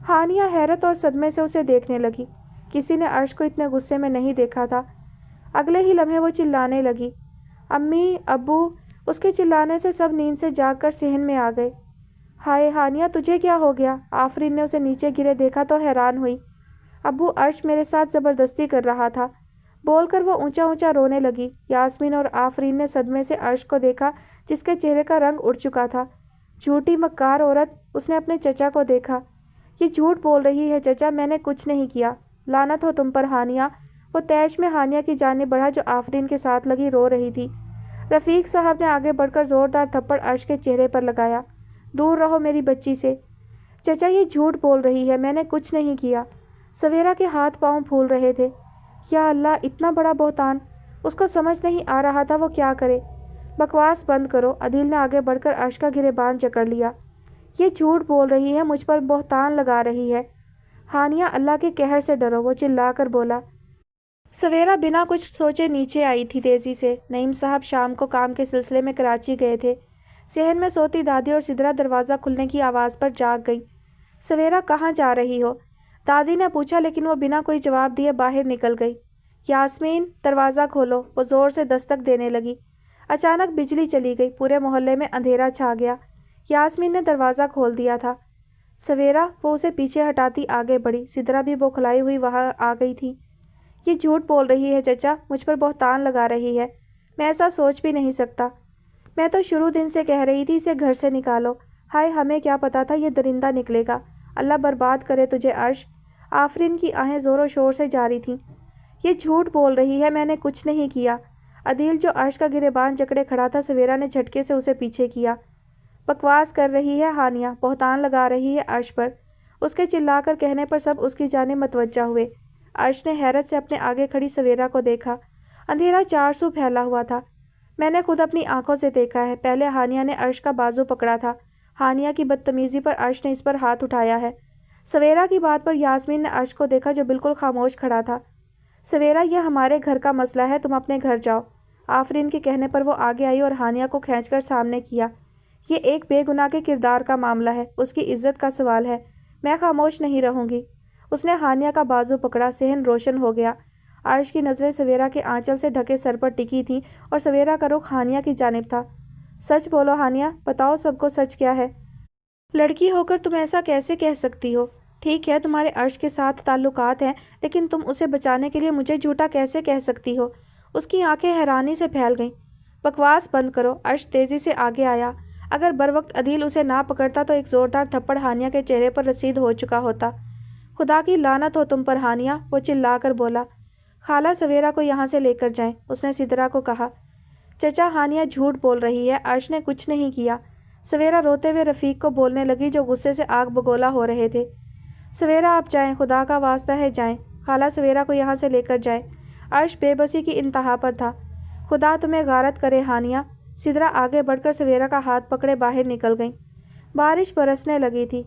ہانیہ حیرت اور صدمے سے اسے دیکھنے لگی۔ کسی نے عرش کو اتنے غصے میں نہیں دیکھا تھا۔ اگلے ہی لمحے وہ چلانے لگی۔ امی، ابو! اس کے چلانے سے سب نیند سے جاگ کر صحن میں آ گئے۔ ہائے ہانیہ، تجھے کیا ہو گیا؟ آفرین نے اسے نیچے گرے دیکھا تو حیران ہوئی۔ ابو، عرش میرے ساتھ زبردستی کر رہا تھا، بول کر وہ اونچا اونچا رونے لگی۔ یاسمین اور آفرین نے صدمے سے عرش کو دیکھا جس کے چہرے کا رنگ اڑ چکا تھا۔ جھوٹی مکار عورت! اس نے اپنے چچا کو دیکھا۔ یہ جھوٹ بول رہی ہے چچا، میں نے کچھ نہیں کیا۔ لعنت ہو تم پر ہانیہ! وہ تیش میں ہانیہ کی جانب بڑھا جو آفرین کے ساتھ لگی رو رہی تھی۔ رفیق صاحب نے آگے بڑھ کر زوردار تھپڑ عرش کے چہرے پر لگایا۔ دور رہو میری بچی سے۔ چچا یہ جھوٹ بول رہی ہے، میں نے کچھ نہیں کیا۔ سویرا کے ہاتھ پاؤں پھول رہے تھے۔ یا اللہ، اتنا بڑا بہتان! اس کو سمجھ نہیں آ رہا تھا وہ کیا کرے۔ بکواس بند کرو، عدیل نے آگے بڑھ کر عرش کا گریبان جکڑ لیا۔ یہ جھوٹ بول رہی ہے، مجھ پر بہتان لگا رہی ہے۔ ہانیہ، اللہ کے قہر سے ڈرو، وہ چلا کر بولا۔ سویرا بنا کچھ سوچے نیچے آئی تھی تیزی سے۔ نعیم صاحب شام کو کام کے سلسلے میں کراچی گئے تھے۔ صحن میں سوتی دادی اور سدرا دروازہ کھلنے کی آواز پر جاگ گئی۔ سویرا کہاں جا رہی ہو؟ دادی نے پوچھا، لیکن وہ بنا کوئی جواب دیے باہر نکل گئی۔ یاسمین، دروازہ کھولو، وہ زور سے دستک دینے لگی۔ اچانک بجلی چلی گئی، پورے محلے میں اندھیرا چھا گیا۔ یاسمین نے دروازہ کھول دیا تھا۔ سویرا، وہ اسے پیچھے ہٹاتی آگے بڑھی۔ سدرا بھی بوکھلائی ہوئی وہاں آ گئی تھی۔ یہ جھوٹ بول رہی ہے چچا، مجھ پر بہتان لگا رہی ہے، میں ایسا سوچ بھی نہیں سکتا۔ میں تو شروع دن سے کہہ رہی تھی اسے گھر سے نکالو۔ ہائے، ہمیں کیا پتا تھا یہ درندہ نکلے گا۔ اللہ برباد کرے تجھے عرش۔ آفرین کی آہیں زور و شور سے جاری تھیں۔ یہ جھوٹ بول رہی ہے، میں نے کچھ نہیں کیا۔ عدیل جو عرش کا گریبان جکڑے کھڑا تھا، سویرا نے جھٹکے سے اسے پیچھے کیا۔ بکواس کر رہی ہے ہانیہ، بہتان لگا رہی ہے عرش پر۔ اس کے چلا کر کہنے پر سب اس کی جانب متوجہ ہوئے۔ عرش نے حیرت سے اپنے آگے کھڑی سویرا کو دیکھا۔ اندھیرا چار سو پھیلا ہوا تھا۔ میں نے خود اپنی آنکھوں سے دیکھا ہے۔ پہلے ہانیہ نے عرش کا بازو پکڑا تھا۔ ہانیہ کی بدتمیزی پر عرش نے اس پر ہاتھ اٹھایا ہے۔ سویرا کی بات پر یاسمین نے عرش کو دیکھا جو بالکل خاموش کھڑا تھا۔ سویرا، یہ ہمارے گھر کا مسئلہ ہے، تم اپنے گھر جاؤ۔ آفرین کے کہنے پر وہ آگے آئی اور ہانیہ کو کھینچ کر سامنے کیا۔ یہ ایک بے گناہ کے کردار کا معاملہ ہے، اس کی عزت کا سوال ہے، میں خاموش نہیں رہوں گی۔ اس نے ہانیہ کا بازو پکڑا۔ صحن روشن ہو گیا۔ عرش کی نظریں سویرا کے آنچل سے ڈھکے سر پر ٹکی تھیں اور سویرا کا رخ ہانیہ کی جانب تھا۔ سچ بولو ہانیہ، بتاؤ سب کو سچ کیا ہے؟ لڑکی ہو کر تم ایسا کیسے کہہ سکتی ہو؟ ٹھیک ہے تمہارے عرش کے ساتھ تعلقات ہیں، لیکن تم اسے بچانے کے لیے مجھے جھوٹا کیسے کہہ سکتی ہو؟ اس کی آنکھیں حیرانی سے پھیل گئیں۔ بکواس بند کرو۔ عرش تیزی سے آگے آیا۔ اگر بروقت عدیل اسے نہ پکڑتا تو ایک زوردار تھپڑ ہانیہ کے چہرے پر رسید ہو چکا ہوتا۔ خدا کی لعنت ہو تم پر ہانیہ، وہ چلا کر بولا۔ خالہ، سویرا کو یہاں سے لے کر جائیں، اس نے سدرا کو کہا۔ چچا، ہانیہ جھوٹ بول رہی ہے، عرش نے کچھ نہیں کیا۔ سویرا روتے ہوئے رفیق کو بولنے لگی جو غصے سے آگ بگولا ہو رہے تھے۔ سویرا آپ جائیں، خدا کا واسطہ ہے جائیں، خالہ سویرا کو یہاں سے لے کر جائیں۔ عرش بے بسی کی انتہا پر تھا۔ خدا تمہیں غارت کرے ہانیہ۔ سدرا آگے بڑھ کر سویرا کا ہاتھ پکڑے باہر نکل گئیں۔ بارش برسنے لگی تھی۔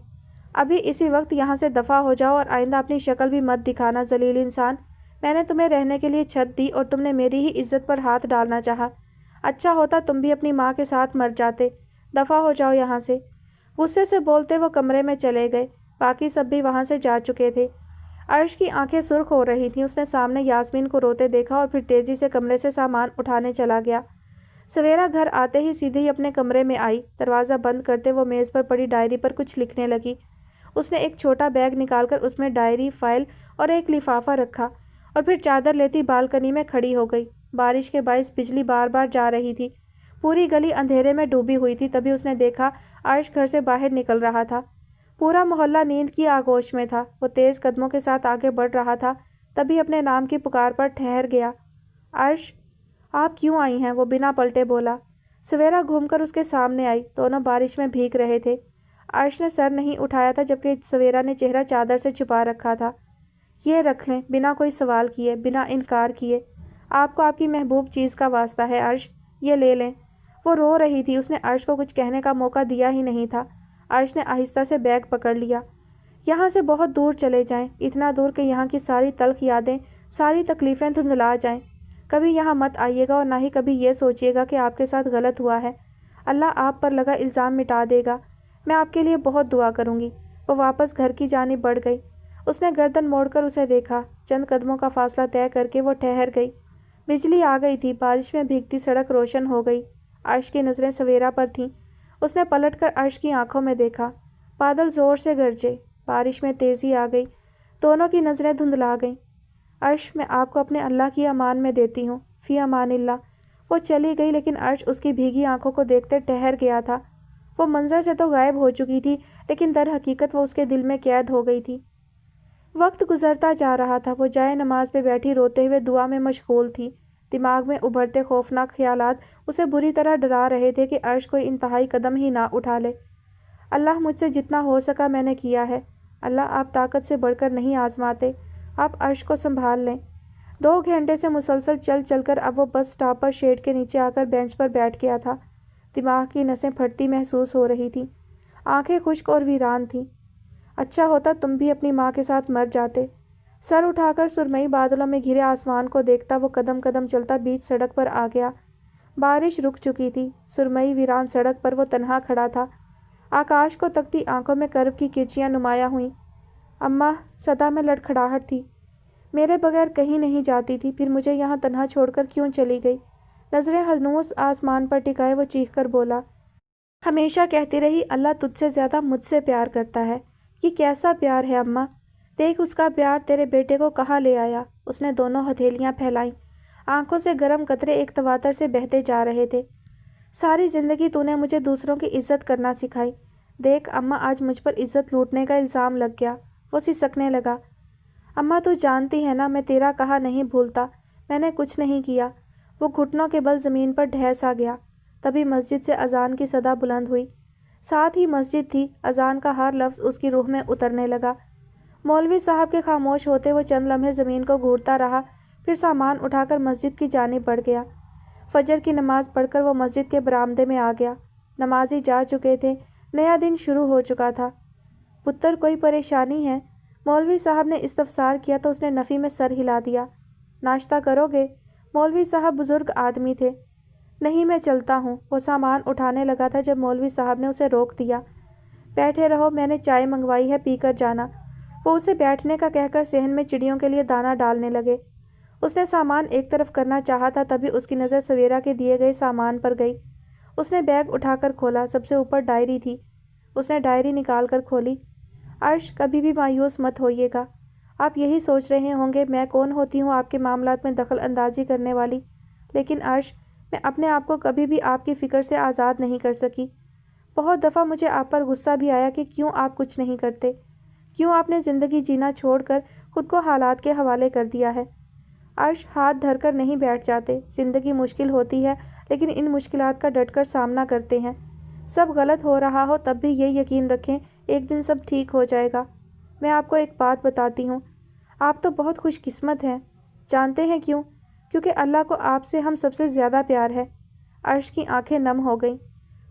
ابھی اسی وقت یہاں سے دفع ہو جاؤ اور آئندہ اپنی شکل بھی مت دکھانا ذلیل انسان۔ میں نے تمہیں رہنے کے لیے چھت دی اور تم نے میری ہی عزت پر ہاتھ ڈالنا چاہا۔ اچھا ہوتا تم بھی اپنی ماں کے ساتھ مر جاتے۔ دفع ہو جاؤ یہاں سے۔ غصے سے بولتے وہ کمرے میں چلے گئے۔ باقی سب بھی وہاں سے جا چکے تھے۔ عرش کی آنکھیں سرخ ہو رہی تھیں۔ اس نے سامنے یاسمین کو روتے دیکھا اور پھر تیزی سے کمرے سے سامان اٹھانے چلا گیا۔ سویرا گھر آتے ہی سیدھے ہی اپنے کمرے میں آئی۔ دروازہ بند کرتے وہ میز پر پڑی ڈائری پر کچھ لکھنے لگی۔ اس نے ایک چھوٹا بیگ نکال کر اس میں ڈائری، فائل اور ایک لفافہ رکھا اور پھر چادر لیتی بالکنی میں کھڑی ہو گئی۔ بارش کے باعث بجلی بار بار جا رہی تھی۔ پوری گلی اندھیرے میں ڈوبی ہوئی تھی۔ تبھی اس نے دیکھا عرش گھر سے باہر نکل رہا تھا۔ پورا محلہ نیند کی آغوش میں تھا۔ وہ تیز قدموں کے ساتھ آگے بڑھ رہا تھا، تبھی اپنے نام کی پکار پر ٹھہر گیا۔ عرش، آپ کیوں آئی ہیں؟ وہ بنا پلٹے بولا۔ سویرا گھوم کر اس کے سامنے آئی۔ دونوں بارش میں بھیگ رہے تھے۔ عرش نے سر نہیں اٹھایا تھا جبکہ سویرا نے چہرہ چادر سے چھپا رکھا تھا۔ یہ رکھ لیں، بنا کوئی سوال کیے، بنا انکار کیے۔ آپ کو آپ کی محبوب چیز کا واسطہ ہے عرش، یہ لے لیں۔ وہ رو رہی تھی۔ اس نے عرش کو کچھ کہنے کا موقع دیا ہی نہیں تھا۔ عرش نے آہستہ سے بیگ پکڑ لیا۔ یہاں سے بہت دور چلے جائیں، اتنا دور کہ یہاں کی ساری تلخ یادیں، ساری تکلیفیں دھندلا جائیں۔ کبھی یہاں مت آئیے گا اور نہ ہی کبھی یہ سوچیے گا کہ آپ کے ساتھ غلط ہوا ہے۔ اللہ آپ پر لگا الزام مٹا دے گا۔ میں آپ کے لیے بہت دعا کروں گی۔ وہ واپس گھر کی جانب بڑھ گئی۔ اس نے گردن موڑ کر اسے دیکھا۔ چند قدموں کا فاصلہ طے کر کے وہ ٹھہر گئی۔ بجلی آ گئی تھی۔ بارش میں بھیگتی سڑک روشن ہو گئی۔ عرش کی نظریں سویرا پر تھیں۔ اس نے پلٹ کر عرش کی آنکھوں میں دیکھا۔ بادل زور سے گرجے۔ بارش میں تیزی آ گئی۔ دونوں کی نظریں دھندلا گئیں۔ عرش، میں آپ کو اپنے اللہ کی امان میں دیتی ہوں، فی امان اللہ۔ وہ چلی گئی لیکن عرش اس کی بھیگی آنکھوں کو دیکھتے ٹھہر گیا تھا۔ وہ منظر سے تو غائب ہو چکی تھی لیکن در حقیقت وہ اس کے دل میں قید ہو گئی تھی۔ وقت گزرتا جا رہا تھا۔ وہ جائے نماز پہ بیٹھی روتے ہوئے دعا میں مشغول تھی۔ دماغ میں ابھرتے خوفناک خیالات اسے بری طرح ڈرا رہے تھے کہ عرش کوئی انتہائی قدم ہی نہ اٹھا لے۔ اللہ، مجھ سے جتنا ہو سکا میں نے کیا ہے۔ اللہ، آپ طاقت سے بڑھ کر نہیں آزماتے، آپ عرش کو سنبھال لیں۔ 2 گھنٹے سے مسلسل چل چل کر اب وہ بس سٹاپ پر شیڈ کے نیچے آ کر بینچ پر بیٹھ گیا تھا۔ دماغ کی نسیں پھٹتی محسوس ہو رہی تھیں۔ آنکھیں خشک اور ویران تھیں۔ اچھا ہوتا تم بھی اپنی ماں کے ساتھ مر جاتے۔ سر اٹھا کر سرمئی بادلوں میں گھرے آسمان کو دیکھتا وہ قدم قدم چلتا بیچ سڑک پر آ گیا۔ بارش رک چکی تھی۔ سرمئی ویران سڑک پر وہ تنہا کھڑا تھا۔ آکاش کو تکتی آنکھوں میں کرب کی کرچیاں نمایاں ہوئیں۔ اماں، صدا میں لڑکھڑاہٹ تھی۔ میرے بغیر کہیں نہیں جاتی تھی، پھر مجھے یہاں تنہا چھوڑ کر کیوں چلی گئی؟ نظریں ہنوز آسمان پر ٹکائے وہ چیخ کر بولا۔ ہمیشہ کہتی رہی اللہ تجھ سے زیادہ مجھ سے پیار کرتا ہے۔ یہ کیسا پیار ہے اماں؟ دیکھ اس کا پیار تیرے بیٹے کو کہاں لے آیا۔ اس نے دونوں ہتھیلیاں پھیلائیں۔ آنکھوں سے گرم قطرے ایک تواتر سے بہتے جا رہے تھے۔ ساری زندگی تو نے مجھے دوسروں کی عزت کرنا سکھائی۔ دیکھ اماں، آج مجھ پر عزت لوٹنے کا الزام لگ گیا۔ وہ سسکنے لگا۔ اماں، تو جانتی ہے نا میں تیرا کہا نہیں بھولتا، میں نے کچھ نہیں کیا۔ وہ گھٹنوں کے بل زمین پر ڈھہ سا گیا۔ تبھی مسجد سے اذان کی صدا بلند ہوئی۔ ساتھ ہی مسجد تھی۔ اذان کا ہر لفظ اس کی روح میں اترنے لگا۔ مولوی صاحب کے خاموش ہوتے وہ چند لمحے زمین کو گھورتا رہا، پھر سامان اٹھا کر مسجد کی جانب بڑھ گیا۔ فجر کی نماز پڑھ کر وہ مسجد کے برآمدے میں آ گیا۔ نمازی جا چکے تھے۔ نیا دن شروع ہو چکا تھا۔ پتر، کوئی پریشانی ہے؟ مولوی صاحب نے استفسار کیا تو اس نے نفی میں سر ہلا دیا۔ ناشتہ کرو گے؟ مولوی صاحب بزرگ آدمی تھے۔ نہیں، میں چلتا ہوں۔ وہ سامان اٹھانے لگا تھا جب مولوی صاحب نے اسے روک دیا۔ بیٹھے رہو، میں نے چائے منگوائی ہے، پی کر جانا۔ وہ اسے بیٹھنے کا کہہ کر صحن میں چڑیوں کے لیے دانہ ڈالنے لگے۔ اس نے سامان ایک طرف کرنا چاہا تھا تبھی اس کی نظر سویرا کے دیے گئے سامان پر گئی۔ اس نے بیگ اٹھا کر کھولا۔ سب سے اوپر ڈائری تھی۔ اس نے ڈائری نکال کر کھولی۔ عرش، کبھی بھی مایوس مت ہوئیے گا۔ آپ یہی سوچ رہے ہوں گے میں کون ہوتی ہوں آپ کے معاملات میں دخل اندازی کرنے والی، لیکن عرش، میں اپنے آپ کو کبھی بھی آپ کی فکر سے آزاد نہیں کر سکی۔ بہت دفعہ مجھے آپ پر غصہ بھی آیا کہ کیوں آپ کچھ نہیں کرتے، کیوں آپ نے زندگی جینا چھوڑ کر خود کو حالات کے حوالے کر دیا ہے۔ عرش، ہاتھ دھر کر نہیں بیٹھ جاتے۔ زندگی مشکل ہوتی ہے لیکن ان مشکلات کا ڈٹ کر سامنا کرتے ہیں۔ سب غلط ہو رہا ہو تب بھی یہ یقین رکھیں ایک دن سب ٹھیک ہو جائے گا۔ میں آپ کو ایک بات بتاتی ہوں، آپ تو بہت خوش قسمت ہیں۔ جانتے ہیں کیوں؟ کیونکہ اللہ کو آپ سے ہم سب سے زیادہ پیار ہے۔ عرش کی آنکھیں نم ہو گئیں۔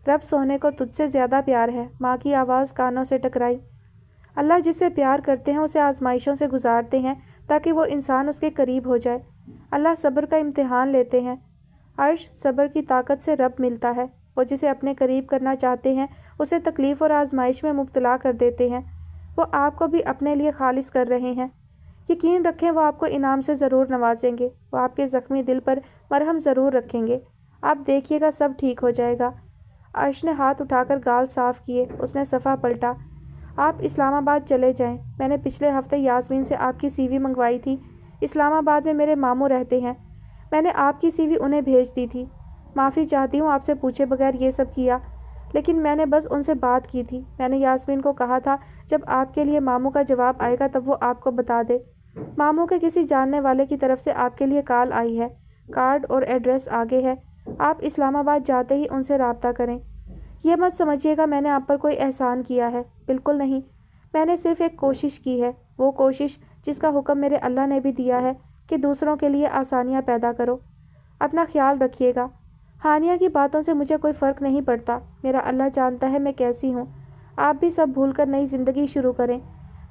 رب سونے کو تجھ سے زیادہ پیار ہے۔ ماں کی آواز کانوں سے ٹکرائی۔ اللہ جس سے پیار کرتے ہیں اسے آزمائشوں سے گزارتے ہیں تاکہ وہ انسان اس کے قریب ہو جائے۔ اللہ صبر کا امتحان لیتے ہیں۔ عرش، صبر کی طاقت سے رب ملتا ہے۔ وہ جسے اپنے قریب کرنا چاہتے ہیں اسے تکلیف اور آزمائش میں مبتلا کر دیتے ہیں۔ وہ آپ کو بھی اپنے لیے خالص کر رہے ہیں۔ یقین رکھیں وہ آپ کو انعام سے ضرور نوازیں گے۔ وہ آپ کے زخمی دل پر مرہم ضرور رکھیں گے۔ آپ دیکھیے گا سب ٹھیک ہو جائے گا۔ عرش نے ہاتھ اٹھا کر گال صاف کیے۔ اس نے صفحہ پلٹا۔ آپ اسلام آباد چلے جائیں۔ میں نے پچھلے ہفتے یاسمین سے آپ کی سی وی منگوائی تھی۔ اسلام آباد میں میرے ماموں رہتے ہیں۔ میں نے آپ کی سی وی انہیں بھیج دی تھی۔ معافی چاہتی ہوں آپ سے پوچھے بغیر یہ سب کیا، لیکن میں نے بس ان سے بات کی تھی۔ میں نے یاسمین کو کہا تھا جب آپ کے لیے ماموں کا جواب آئے گا تب وہ آپ کو بتا دے۔ ماموں کے کسی جاننے والے کی طرف سے آپ کے لیے کال آئی ہے۔ کارڈ اور ایڈریس آگے ہے۔ آپ اسلام آباد جاتے ہی ان سے رابطہ کریں۔ یہ مت سمجھیے گا میں نے آپ پر کوئی احسان کیا ہے، بالکل نہیں۔ میں نے صرف ایک کوشش کی ہے، وہ کوشش جس کا حکم میرے اللہ نے بھی دیا ہے کہ دوسروں کے لیے آسانیاں پیدا کرو۔ اپنا خیال رکھیے گا۔ ہانیہ کی باتوں سے مجھے کوئی فرق نہیں پڑتا۔ میرا اللہ جانتا ہے میں کیسی ہوں۔ آپ بھی سب بھول کر نئی زندگی شروع کریں۔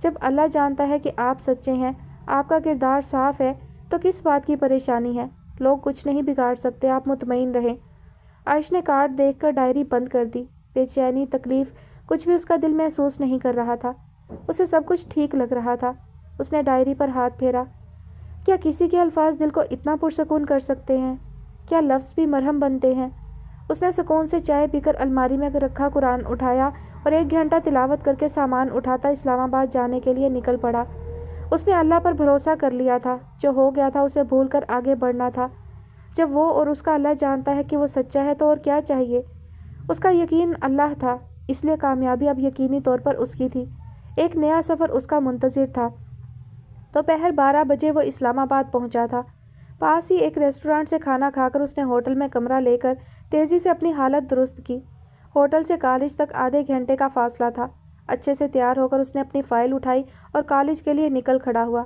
جب اللہ جانتا ہے کہ آپ سچے ہیں، آپ کا کردار صاف ہے، تو کس بات کی پریشانی ہے؟ لوگ کچھ نہیں بگاڑ سکتے، آپ مطمئن رہیں۔ عرش نے کارڈ دیکھ کر ڈائری بند کر دی۔ بے چینی، تکلیف، کچھ بھی اس کا دل محسوس نہیں کر رہا تھا۔ اسے سب کچھ ٹھیک لگ رہا تھا۔ اس نے ڈائری پر ہاتھ پھیرا۔ کیا کسی کے الفاظ دل کو اتنا پرسکون کر سکتے ہیں؟ کیا لفظ بھی مرہم بنتے ہیں؟ اس نے سکون سے چائے پی کر الماری میں رکھا قرآن اٹھایا اور 1 گھنٹہ تلاوت کر کے سامان اٹھاتا اسلام آباد جانے کے لیے نکل پڑا۔ اس نے اللہ پر بھروسہ کر لیا تھا۔ جو ہو گیا تھا اسے بھول کر آگے بڑھنا تھا۔ جب وہ اور اس کا اللہ جانتا ہے کہ وہ سچا ہے تو اور کیا چاہیے؟ اس کا یقین اللہ تھا، اس لیے کامیابی اب یقینی طور پر اس کی تھی۔ ایک نیا سفر اس کا منتظر تھا۔ دوپہر 12 بجے وہ اسلام آباد پہنچا تھا۔ پاس ہی ایک ریسٹورانٹ سے کھانا کھا کر اس نے ہوٹل میں کمرہ لے کر تیزی سے اپنی حالت درست کی۔ ہوٹل سے کالج تک آدھے گھنٹے کا فاصلہ تھا۔ اچھے سے تیار ہو کر اس نے اپنی فائل اٹھائی اور کالج کے لیے نکل کھڑا ہوا۔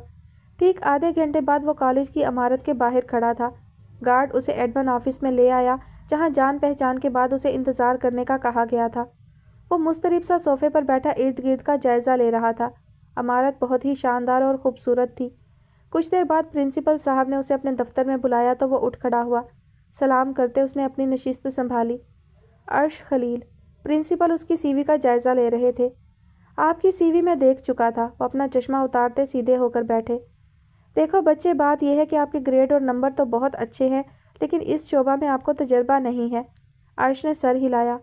ٹھیک آدھے گھنٹے بعد وہ کالج کی عمارت کے باہر کھڑا تھا۔ گارڈ اسے ایڈمن آفس میں لے آیا، جہاں جان پہچان کے بعد اسے انتظار کرنے کا کہا گیا تھا۔ وہ مضطرب سا صوفے پر بیٹھا ارد گرد کا جائزہ لے رہا تھا۔ عمارت بہت ہی شاندار اور خوبصورت تھی۔ کچھ دیر بعد پرنسپل صاحب نے اسے اپنے دفتر میں بلایا تو وہ اٹھ کھڑا ہوا۔ سلام کرتے اس نے اپنی نشست سنبھالی۔ عرش خلیل، پرنسپل اس کی سی وی کا جائزہ لے رہے تھے۔ آپ کی سی وی میں دیکھ چکا تھا۔ وہ اپنا چشمہ اتارتے سیدھے ہو کر بیٹھے۔ دیکھو بچے، بات یہ ہے کہ آپ کے گریڈ اور نمبر تو بہت اچھے ہیں، لیکن اس شعبہ میں آپ کو تجربہ نہیں ہے۔ عرش نے سر ہلایا۔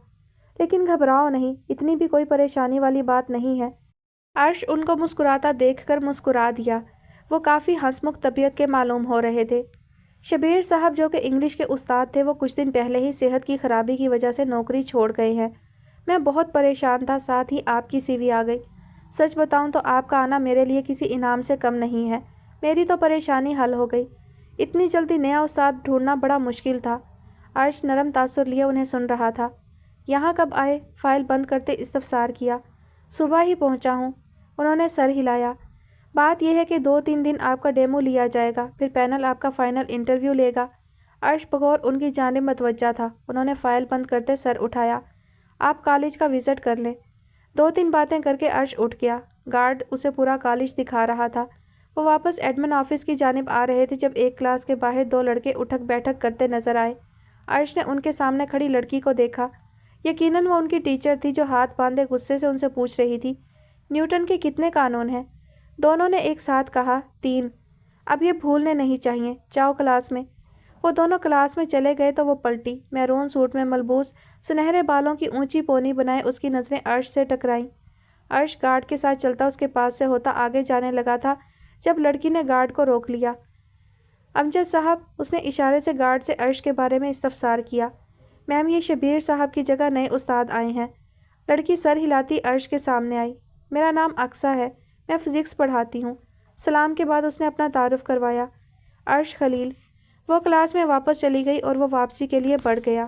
لیکن گھبراؤ نہیں، اتنی بھی کوئی پریشانی والی بات نہیں ہے۔ عرش ان کو مسکراتا دیکھ کر مسکرا دیا۔ وہ کافی ہنسمکھ طبیعت کے معلوم ہو رہے تھے۔ شبیر صاحب جو کہ انگلش کے استاد تھے، وہ کچھ دن پہلے ہی صحت کی خرابی کی وجہ سے نوکری چھوڑ گئے ہیں۔ میں بہت پریشان تھا، ساتھ ہی آپ کی سی وی آ گئی۔ سچ بتاؤں تو آپ کا آنا میرے لیے کسی انعام سے کم نہیں ہے۔ میری تو پریشانی حل ہو گئی۔ اتنی جلدی نیا استاد ڈھونڈنا بڑا مشکل تھا۔ عرش نرم تاثر لیے انہیں سن رہا تھا۔ یہاں کب آئے؟ فائل بند کرتے استفسار کیا۔ صبح ہی پہنچا ہوں۔ انہوں نے سر ہلایا۔ بات یہ ہے کہ 2-3 دن آپ کا ڈیمو لیا جائے گا، پھر پینل آپ کا فائنل انٹرویو لے گا۔ عرش بغور ان کی جانب متوجہ تھا۔ انہوں نے فائل بند کرتے سر اٹھایا۔ آپ کالج کا وزٹ کر لیں۔ 2-3 باتیں کر کے عرش اٹھ گیا۔ گارڈ اسے پورا کالج دکھا رہا تھا۔ وہ واپس ایڈمن آفس کی جانب آ رہے تھے جب ایک کلاس کے باہر 2 لڑکے اٹھک بیٹھک کرتے نظر آئے۔ عرش نے ان کے سامنے کھڑی لڑکی کو دیکھا۔ یقیناً وہ ان کی ٹیچر تھی جو ہاتھ باندھے غصے سے ان سے پوچھ رہی تھی، نیوٹن کے کتنے قانون ہیں؟ دونوں نے ایک ساتھ کہا، 3۔ اب یہ بھولنے نہیں چاہیے۔ جاؤ کلاس میں۔ وہ دونوں کلاس میں چلے گئے تو وہ پلٹی۔ میرون سوٹ میں ملبوس، سنہرے بالوں کی اونچی پونی بنائے اس کی نظریں عرش سے ٹکرائیں۔ عرش گارڈ کے ساتھ چلتا اس کے پاس سے ہوتا آگے جانے لگا تھا جب لڑکی نے گارڈ کو روک لیا۔ امجد صاحب، اس نے اشارے سے گارڈ سے عرش کے بارے میں استفسار کیا۔ میم، یہ شبیر صاحب کی جگہ نئے استاد آئے ہیں۔ لڑکی سر ہلاتی عرش کے سامنے آئی۔ میرا نام اقصیٰ ہے، میں فزکس پڑھاتی ہوں۔ سلام کے بعد اس نے اپنا تعارف کروایا، عرش خلیل۔ وہ کلاس میں واپس چلی گئی اور وہ واپسی کے لیے بڑھ گیا۔